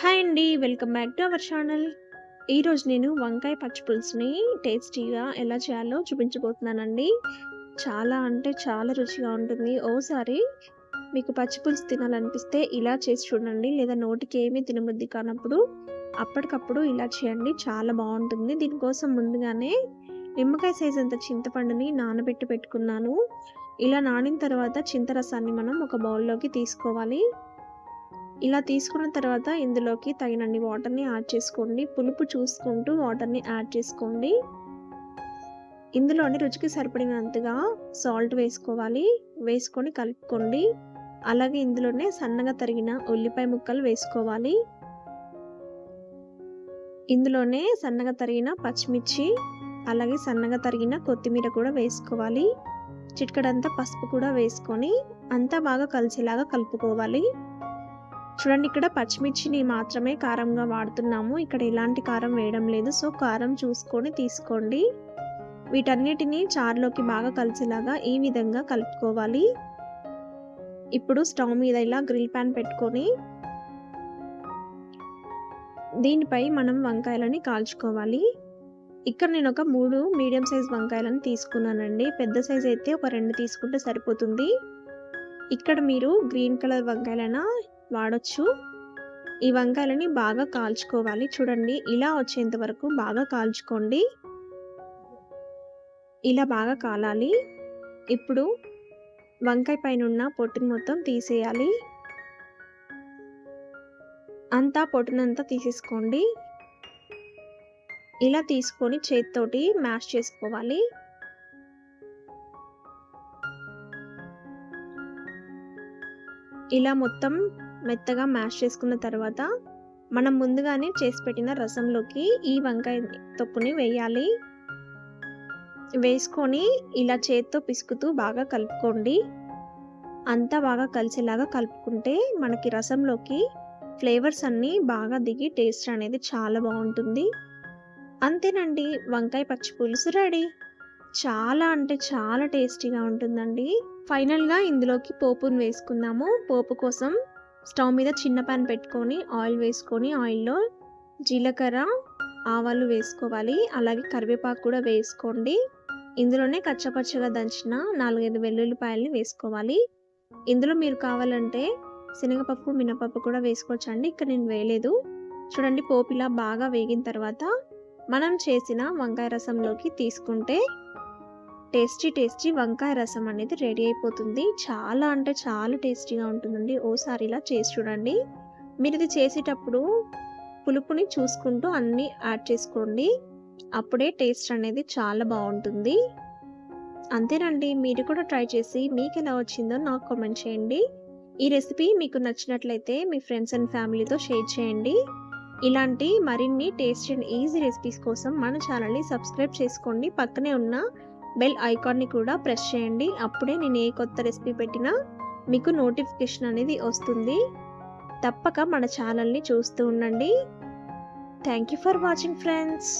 Hi అండి. Welcome back to our channel. ఈరోజు నేను వంకాయ పచ్చి పులుసుని టేస్టీగా ఎలా చేయాలో చూపించబోతున్నానండి. చాలా అంటే చాలా రుచిగా ఉంటుంది. ఓసారి మీకు పచ్చి పులుసు తినాలనిపిస్తే ఇలా చేసి చూడండి. లేదా నోటికి ఏమీ తినబుద్ధి కానప్పుడు అప్పటికప్పుడు ఇలా చేయండి. చాలా బావుంటుంది. దీనికోసం ముందుగానే నిమ్మకాయ సైజ్ అంత చింతపండుని నానబెట్టి పెట్టుకున్నాను. ఇలా నానిన తర్వాత చింతరసాన్ని మనం ఒక బౌల్‌లోకి తీసుకోవాలి. ఇలా తీసుకున్న తర్వాత ఇందులోకి తగినన్ని వాటర్‌ని యాడ్ చేసుకోండి. పులుపు చూసుకుంటూ వాటర్‌ని యాడ్ చేసుకోండి. ఇందులోని రుచికి సరిపడినంతగా సాల్ట్ వేసుకోవాలి. వేసుకొని కలుపుకోండి. అలాగే ఇందులోనే సన్నగా తరిగిన ఉల్లిపాయ ముక్కలు వేసుకోవాలి. ఇందులోనే సన్నగా తరిగిన పచ్చిమిర్చి, అలాగే సన్నగా తరిగిన కొత్తిమీర కూడా వేసుకోవాలి. చిటికెడంతా పసుపు కూడా వేసుకొని అంతా బాగా కలిసేలాగా కలుపుకోవాలి. చూడండి, ఇక్కడ పచ్చిమిర్చిని మాత్రమే కారంగా వాడుతున్నాము. ఇక్కడ ఎలాంటి కారం వేయడం లేదు. సో కారం చూసుకొని తీసుకోండి. వీటన్నిటిని చారులోకి బాగా కలిసేలాగా ఈ విధంగా కలుపుకోవాలి. ఇప్పుడు స్టవ్ మీద ఇలా గ్రిల్ ప్యాన్ పెట్టుకొని దీనిపై మనం వంకాయలని కాల్చుకోవాలి. ఇక్కడ నేను ఒక 3 మీడియం సైజ్ వంకాయలను తీసుకున్నానండి. పెద్ద సైజ్ అయితే ఒక 2 తీసుకుంటే సరిపోతుంది. ఇక్కడ మీరు గ్రీన్ కలర్ వంకాయలైనా వాడొచ్చు. ఈ వంకాయలని బాగా కాల్చుకోవాలి. చూడండి, ఇలా వచ్చేంత వరకు బాగా కాల్చుకోండి. ఇలా బాగా కాలాలి. ఇప్పుడు వంకాయ పైనున్న పొట్టుని మొత్తం తీసేయాలి. అంతా పొట్టునంతా తీసేసుకోండి. ఇలా తీసుకొని చేత్తోటి మ్యాష్ చేసుకోవాలి. ఇలా మొత్తం మెత్తగా మ్యాష్ చేసుకున్న తర్వాత మనం ముందుగానే చేసి పెట్టిన రసంలోకి ఈ వంకాయ తొక్కుని వేయాలి. వేసుకొని ఇలా చేత్తో పిసుకుతూ బాగా కలుపుకోండి. అంతా బాగా కలిసేలాగా కలుపుకుంటే మనకి రసంలోకి ఫ్లేవర్స్ అన్నీ బాగా దిగి టేస్ట్ అనేది చాలా బాగుంటుంది. అంతేనండి, వంకాయ పచ్చి పులుసు రెడీ. చాలా అంటే చాలా టేస్టీగా ఉంటుందండి. ఫైనల్‌గా ఇందులోకి పోపుని వేసుకుందాము. పోపు కోసం స్టవ్ మీద చిన్న పాన్ పెట్టుకొని ఆయిల్ వేసుకొని ఆయిల్‌లో జీలకర్ర, ఆవాలు వేసుకోవాలి. అలాగే కరివేపాకు కూడా వేసుకోండి. ఇందులోనే కచ్చపచ్చగా దంచిన 4, 5 వెల్లుల్లిపాయలని వేసుకోవాలి. ఇందులో మీరు కావాలంటే శనగపప్పు, మినపప్పు కూడా వేసుకోవచ్చండి. ఇక్కడ నేను వేయలేదు. చూడండి, పోపు ఇలా బాగా వేగిన తర్వాత మనం చేసిన వంకాయ రసంలోకి తీసుకుంటే టేస్టీ వంకాయ రసం అనేది రెడీ అయిపోతుంది. చాలా అంటే చాలా టేస్టీగా ఉంటుందండి. ఓసారి ఇలా చేసి చూడండి. మీరు ఇది చేసేటప్పుడు పులుపుని చూసుకుంటూ అన్నీ యాడ్ చేసుకోండి. అప్పుడే టేస్ట్ అనేది చాలా బాగుంటుంది. అంతేనండి, మీరు కూడా ట్రై చేసి మీకు ఎలా వచ్చిందో నాకు కామెంట్ చేయండి. ఈ రెసిపీ మీకు నచ్చినట్లయితే మీ ఫ్రెండ్స్ అండ్ ఫ్యామిలీతో షేర్ చేయండి. ఇలాంటి మరిన్ని టేస్టీ అండ్ ఈజీ రెసిపీస్ కోసం మన ఛానల్ని సబ్స్క్రైబ్ చేసుకోండి. పక్కనే ఉన్న బెల్ ఐకాన్ని కూడా ప్రెస్ చేయండి. అప్పుడే నేను ఏ కొత్త రెసిపీ పెట్టినా మీకు నోటిఫికేషన్ అనేది వస్తుంది. తప్పక మన ఛానల్ని చూస్తూ ఉండండి. Thank you for watching friends.